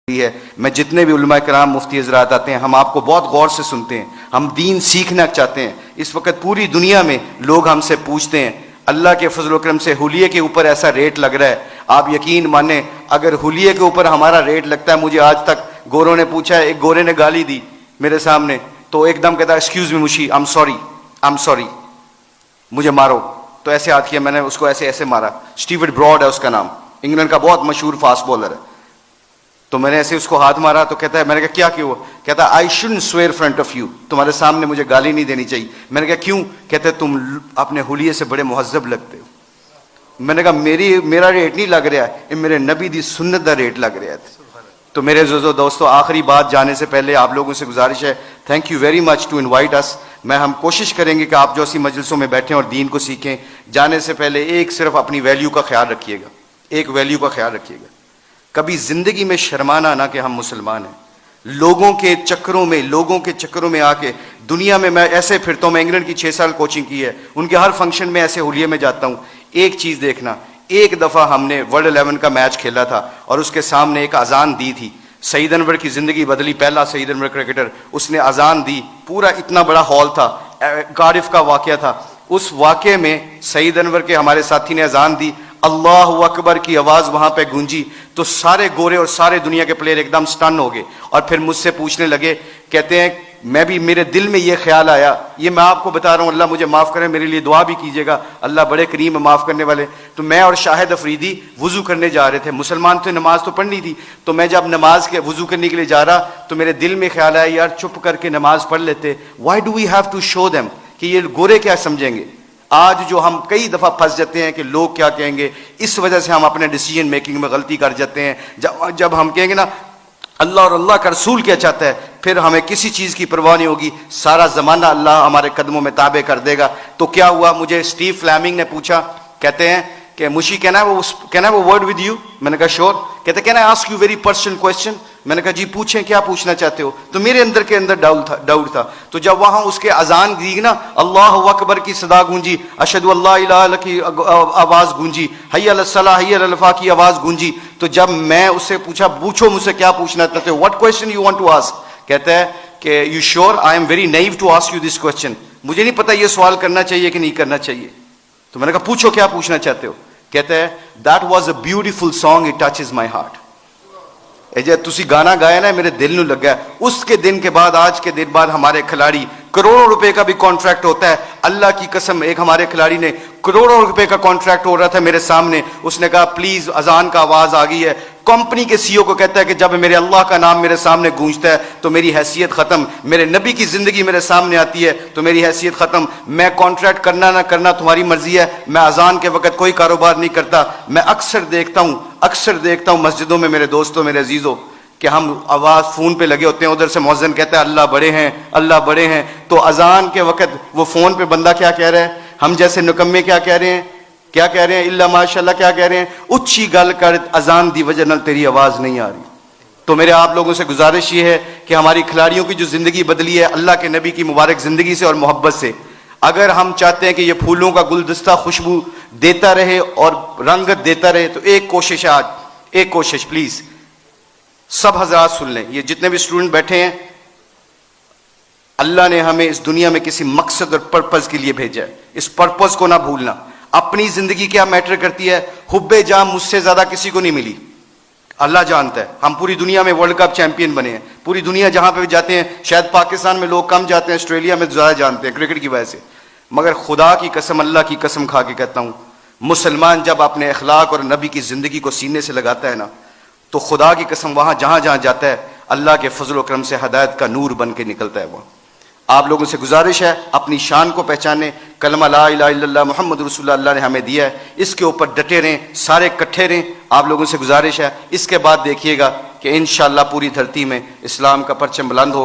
ہے. میں جتنے بھی علماء کرام مفتی حضرات آتے ہیں ہم آپ کو بہت غور سے سنتے ہیں, ہم دین سیکھنا چاہتے ہیں. اس وقت پوری دنیا میں لوگ ہم سے پوچھتے ہیں, اللہ کے فضل و کرم سے حلیے کے اوپر ایسا ریٹ لگ رہا ہے, آپ یقین مانیں اگر حلیے کے اوپر ہمارا ریٹ لگتا ہے, مجھے آج تک گوروں نے پوچھا, ایک گورے نے گالی دی میرے سامنے تو ایک دم کہتا ایکسکیوز می مشی, آئی ایم سوری, مجھے مارو. تو ایسے ہاتھ کیا, میں نے اس کو ایسے مارا. اسٹیورٹ براڈ ہے اس کا نام, انگلینڈ کا بہت مشہور فاسٹ بالر ہے. تو میں نے ایسے اس کو ہاتھ مارا تو کہتا ہے, میں نے کہا کیا کیوں؟ کہتا ہے I shouldn't severe front of you, تمہارے سامنے مجھے گالی نہیں دینی چاہیے. میں نے کہا کیوں؟ کہتا ہے تم اپنے حلیے سے بڑے مہذب لگتے ہو. میں نے کہا میرا ریٹ نہیں لگ رہا ہے, میرے نبی دی سنت دا ریٹ لگ رہا ہے. تو میرے عزیزو دوستو, آخری بات جانے سے پہلے آپ لوگوں سے گزارش ہے, thank you very much to invite us. ہم کوشش کریں گے کہ آپ جو اسی مجلسوں میں بیٹھیں اور دین کو سیکھیں. جانے سے پہلے ایک صرف اپنی ویلیو کا خیال رکھیے گا, ایک ویلیو کا خیال رکھیے گا. کبھی زندگی میں شرمانا نہ کہ ہم مسلمان ہیں. لوگوں کے چکروں میں آ کے دنیا میں ایسے پھرتا ہوں. میں انگلینڈ کی 6 سال کوچنگ کی ہے, ان کے ہر فنکشن میں ایسے حلیے میں جاتا ہوں. ایک چیز دیکھنا, ایک دفعہ ہم نے ورلڈ 11 کا میچ کھیلا تھا اور اس کے سامنے ایک اذان دی تھی. سعید انور کی زندگی بدلی, پہلا سعید انور کرکٹر, اس نے اذان دی. پورا اتنا بڑا ہال تھا, کارڈف کا واقعہ تھا. اس واقعے میں سعید انور کے ہمارے ساتھی نے اذان دی, اللہ اکبر کی آواز وہاں پہ گونجی تو سارے گورے اور سارے دنیا کے پلیئر ایک دم سٹن ہو گئے. اور پھر مجھ سے پوچھنے لگے, کہتے ہیں میرے دل میں یہ خیال آیا, یہ میں آپ کو بتا رہا ہوں, اللہ مجھے معاف کرے, میرے لیے دعا بھی کیجیے گا, اللہ بڑے کریم معاف کرنے والے. تو میں اور شاہد افریدی وضو کرنے جا رہے تھے, مسلمان تھے, نماز تو پڑھنی تھی. تو میں جب نماز کے وضو کرنے کے لیے جا رہا تو میرے دل میں خیال آیا, یار چپ کر کے نماز پڑھ لیتے, why do we have to show them, کہ یہ گورے کیا سمجھیں گے. آج جو ہم کئی دفعہ پھنس جاتے ہیں کہ لوگ کیا کہیں گے, اس وجہ سے ہم اپنے ڈیسیجن میکنگ میں غلطی کر جاتے ہیں. جب ہم کہیں گے نا اللہ اور اللہ کا رسول کیا چاہتا ہے, پھر ہمیں کسی چیز کی پرواہ نہیں ہوگی, سارا زمانہ اللہ ہمارے قدموں میں تابع کر دے گا. تو کیا ہوا, مجھے اسٹیو فلیمنگ نے پوچھا, کہتے ہیں کہ مشی کہنا ہے وہ ورڈ ود یو. میں نے کہا شور. کہتے can I ask you very personal question. میں نے کہا جی پوچھیں, کیا پوچھنا چاہتے ہو. تو میرے اندر کے اندر ڈاؤٹ تھا. تو جب وہاں اس کے اذان دی نا, اللہ اکبر کی صدا گونجی, اشہد اللہ الہ الا اللہ کی آواز گونجی, حی علی الصلاۃ حی علی الفلاح کی آواز گونجی. تو جب میں اس سے پوچھو مجھ سے کیا پوچھنا چاہتے ہو, what question you want to ask. کہتا ہے کہ you sure I am very new to ask you this question, مجھے نہیں پتا یہ سوال کرنا چاہیے کہ نہیں کرنا چاہیے. تو میں نے کہا پوچھو کیا پوچھنا چاہتے ہو. کہتا ہے that was a beautiful song, it touches my heart. تسی گانا گایا نا, میرے دل نو لگا ہے. اس کے دن کے بعد, آج کے دن بعد ہمارے کھلاڑی کروڑوں روپے کا بھی کانٹریکٹ ہوتا ہے. اللہ کی قسم, ایک ہمارے کھلاڑی نے کروڑوں روپے کا کانٹریکٹ ہو رہا تھا میرے سامنے, اس نے کہا پلیز اذان کا آواز آ گئی ہے. کمپنی کے سی او کو کہتا ہے کہ جب میرے اللہ کا نام میرے سامنے گونجتا ہے تو میری حیثیت ختم, میرے نبی کی زندگی میرے سامنے آتی ہے تو میری حیثیت ختم. میں کانٹریکٹ کرنا نہ کرنا تمہاری مرضی ہے, میں اذان کے وقت کوئی کاروبار نہیں کرتا. میں اکثر دیکھتا ہوں مسجدوں میں میرے دوستوں, میرے عزیزوں, کہ ہم آواز فون پہ لگے ہوتے ہیں, ادھر سے مؤذن کہتا ہے اللہ بڑے ہیں, اللہ بڑے ہیں. تو اذان کے وقت وہ فون پہ بندہ کیا کہہ رہا ہے, ہم جیسے نکمے کیا کہہ رہے ہیں, اللہ ماشاء اللہ کیا کہہ رہے ہیں, اچھی گل کر اذان دی وجہ نال تیری آواز نہیں آ رہی. تو میرے آپ لوگوں سے گزارش یہ ہے کہ ہماری کھلاڑیوں کی جو زندگی بدلی ہے اللہ کے نبی کی مبارک زندگی سے اور محبت سے, اگر ہم چاہتے ہیں کہ یہ پھولوں کا گلدستہ خوشبو دیتا رہے اور رنگت دیتا رہے, تو ایک کوشش ہے آج, ایک کوشش پلیز سب حضرات سن لیں, یہ جتنے بھی اسٹوڈنٹ بیٹھے ہیں, اللہ نے ہمیں اس دنیا میں کسی مقصد اور پرپز کے لیے بھیجا ہے. اس پرپز کو نہ بھولنا. اپنی زندگی کیا میٹر کرتی ہے, حب جاں مجھ سے زیادہ کسی کو نہیں ملی, اللہ جانتا ہے. ہم پوری دنیا میں ورلڈ کپ چیمپئن بنے ہیں, پوری دنیا جہاں پہ بھی جاتے ہیں, شاید پاکستان میں لوگ کم جاتے ہیں, آسٹریلیا میں زیادہ جانتے ہیں کرکٹ کی وجہ سے. مگر خدا کی قسم, اللہ کی قسم کھا کے کہتا ہوں, مسلمان جب اپنے اخلاق اور نبی کی زندگی کو سینے سے لگاتا ہے نا, تو خدا کی قسم وہاں جہاں جاتا ہے اللہ کے فضل و کرم سے ہدایت کا نور بن کے نکلتا ہے. وہ آپ لوگوں سے گزارش ہے, اپنی شان کو پہچانے. کلمہ لا الہ الا اللہ محمد رسول اللہ نے ہمیں دیا ہے, اس کے اوپر ڈٹے رہیں, سارے کٹھے رہیں. آپ لوگوں سے گزارش ہے, اس کے بعد دیکھیے گا کہ انشاءاللہ پوری دھرتی میں اسلام کا پرچم بلند ہوگا.